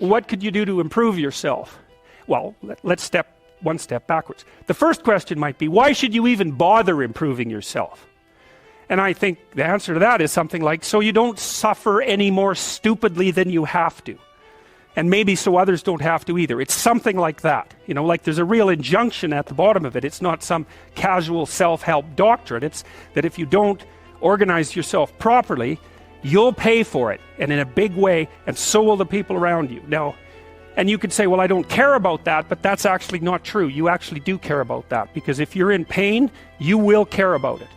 what could you do to improve yourself? Well, let's step one step backwards. The first question might be, why should you even bother improving yourself? And I think the answer to that is something like, so you don't suffer any more stupidly than you have to. And maybe so others don't have to either. It's something like that. You know, like there's a real injunction at the bottom of it. It's not some casual self-help doctrine. It's that if you don't organize yourself properly, you'll pay for it, and in a big way, and so will the people around you. Now, and you could say, well, I don't care about that, but that's actually not true. You actually do care about that, because if you're in pain, you will care about it.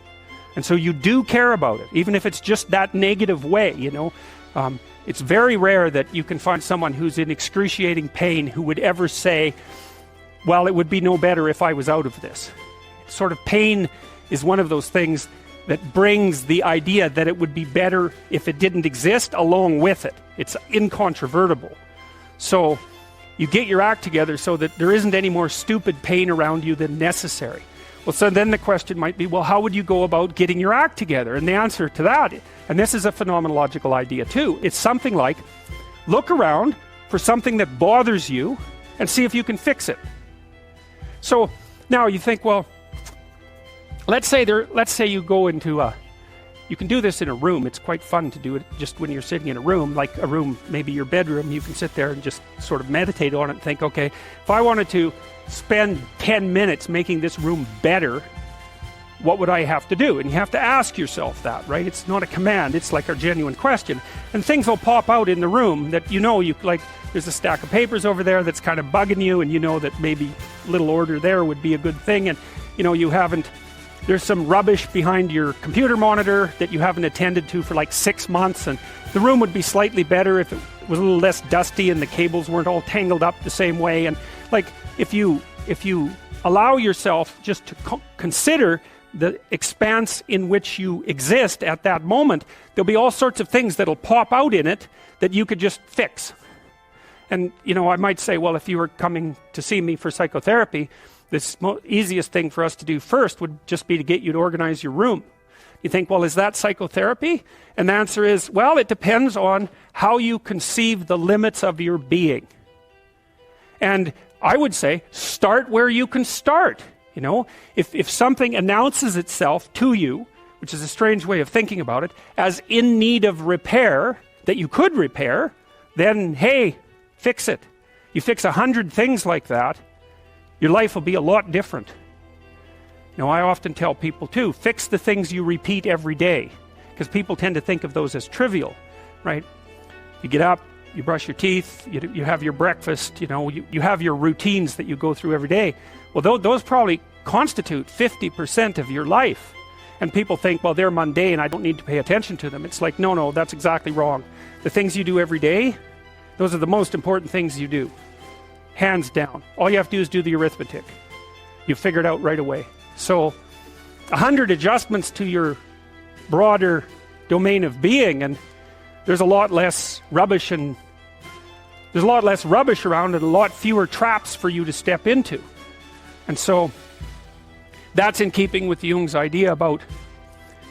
And so you do care about it, even if it's just that negative way, you know. It's very rare that you can find someone who's in excruciating pain who would ever say, well, it would be no better if I was out of this. Sort of pain is one of those things that brings the idea that it would be better if it didn't exist along with it. It's incontrovertible. So you get your act together so that there isn't any more stupid pain around you than necessary. Well, so then the question might be, well, how would you go about getting your act together? And the answer to that, and this is a phenomenological idea too, it's something like, look around for something that bothers you and see if you can fix it. So now you think, well, let's say you go into you can do this in a room. It's quite fun to do it just when you're sitting in a room, like a room, maybe your bedroom. You can sit there and just sort of meditate on it and think, okay, if I wanted to spend 10 minutes making this room better, what would I have to do? And you have to ask yourself that, right? It's not a command, it's like a genuine question. And things will pop out in the room that you know, like there's a stack of papers over there that's kind of bugging you, and you know that maybe a little order there would be a good thing, and you know there's some rubbish behind your computer monitor that you haven't attended to for like 6 months, and the room would be slightly better if it was a little less dusty and the cables weren't all tangled up the same way. And like if you allow yourself just to consider the expanse in which you exist at that moment, there'll be all sorts of things that'll pop out in it that you could just fix. And you know, I might say, well, if you were coming to see me for psychotherapy, the easiest thing for us to do first would just be to get you to organize your room. You think, well, is that psychotherapy? And the answer is, well, it depends on how you conceive the limits of your being. And I would say, start where you can start. You know, if something announces itself to you, which is a strange way of thinking about it, as in need of repair, that you could repair, then, hey, fix it. You fix 100 things like that, your life will be a lot different. Now, I often tell people too, fix the things you repeat every day, because people tend to think of those as trivial, right? You get up, you brush your teeth, you have your breakfast, you know, you have your routines that you go through every day. Well, those probably constitute 50% of your life. And people think, well, they're mundane, I don't need to pay attention to them. It's like, no, that's exactly wrong. The things you do every day, those are the most important things you do. Hands down. All you have to do is do the arithmetic. You figure it out right away. So 100 adjustments to your broader domain of being, and there's a lot less rubbish around, and a lot fewer traps for you to step into. And so that's in keeping with Jung's idea about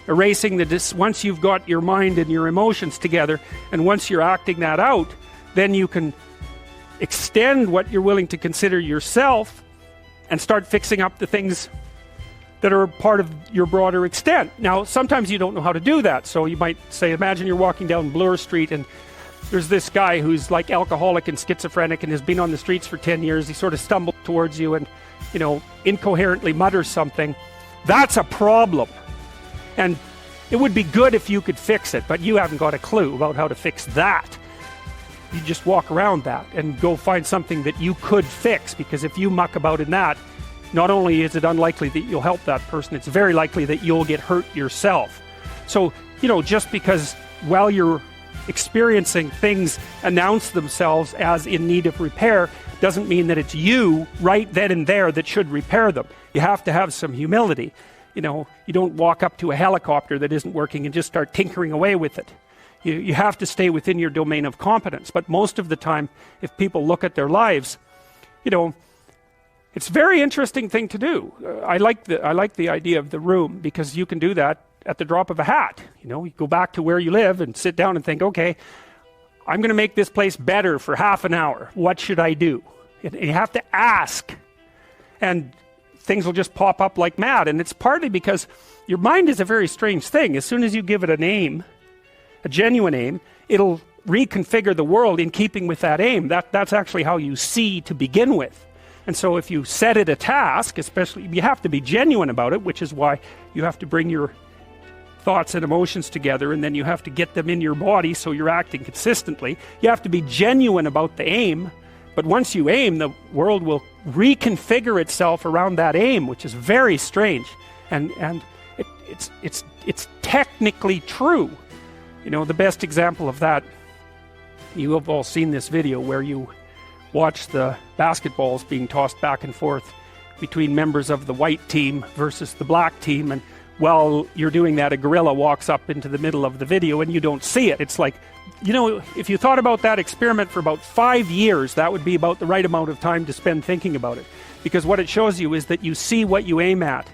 erasing once you've got your mind and your emotions together, and once you're acting that out, then you can extend what you're willing to consider yourself and start fixing up the things that are part of your broader extent. Now, sometimes you don't know how to do that. So you might say, imagine you're walking down Bloor Street and there's this guy who's like alcoholic and schizophrenic and has been on the streets for 10 years. He sort of stumbles towards you and, you know, incoherently mutters something. That's a problem. And it would be good if you could fix it, but you haven't got a clue about how to fix that. You just walk around that and go find something that you could fix, because if you muck about in that, not only is it unlikely that you'll help that person, it's very likely that you'll get hurt yourself. So, you know, just because while you're experiencing things announce themselves as in need of repair, doesn't mean that it's you right then and there that should repair them. You have to have some humility. You know, you don't walk up to a helicopter that isn't working and just start tinkering away with it. You have to stay within your domain of competence. But most of the time, if people look at their lives, you know, it's a very interesting thing to do. I like the idea of the room, because you can do that at the drop of a hat. You know, you go back to where you live and sit down and think, okay, I'm going to make this place better for half an hour. What should I do? You have to ask. And things will just pop up like mad. And it's partly because your mind is a very strange thing. As soon as you give it a name, a genuine aim, it'll reconfigure the world in keeping with that aim. That's actually how you see to begin with. And so if you set it a task, especially, you have to be genuine about it, which is why you have to bring your thoughts and emotions together, and then you have to get them in your body so you're acting consistently. You have to be genuine about the aim, but once you aim, the world will reconfigure itself around that aim, which is very strange. And it's technically true. You know, the best example of that, you have all seen this video where you watch the basketballs being tossed back and forth between members of the white team versus the black team, and while you're doing that, a gorilla walks up into the middle of the video and you don't see it. It's like, you know, if you thought about that experiment for about 5 years, that would be about the right amount of time to spend thinking about it. Because what it shows you is that you see what you aim at.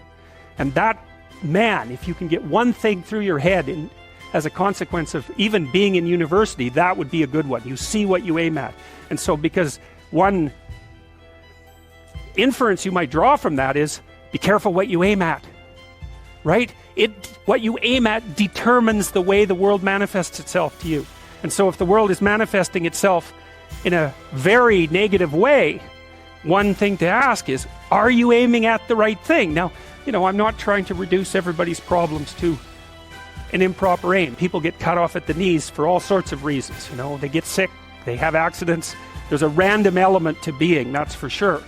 And that, man, if you can get one thing through your head as a consequence of even being in university, that would be a good one. You see what you aim at. And so because one inference you might draw from that is, be careful what you aim at. Right? What you aim at determines the way the world manifests itself to you. And so if the world is manifesting itself in a very negative way, one thing to ask is, are you aiming at the right thing? Now, you know, I'm not trying to reduce everybody's problems to an improper aim. People get cut off at the knees for all sorts of reasons. You know, they get sick, they have accidents. There's a random element to being, that's for sure.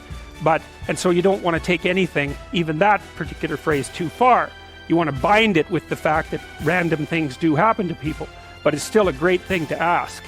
And so you don't want to take anything, even that particular phrase, too far. You want to bind it with the fact that random things do happen to people, but it's still a great thing to ask.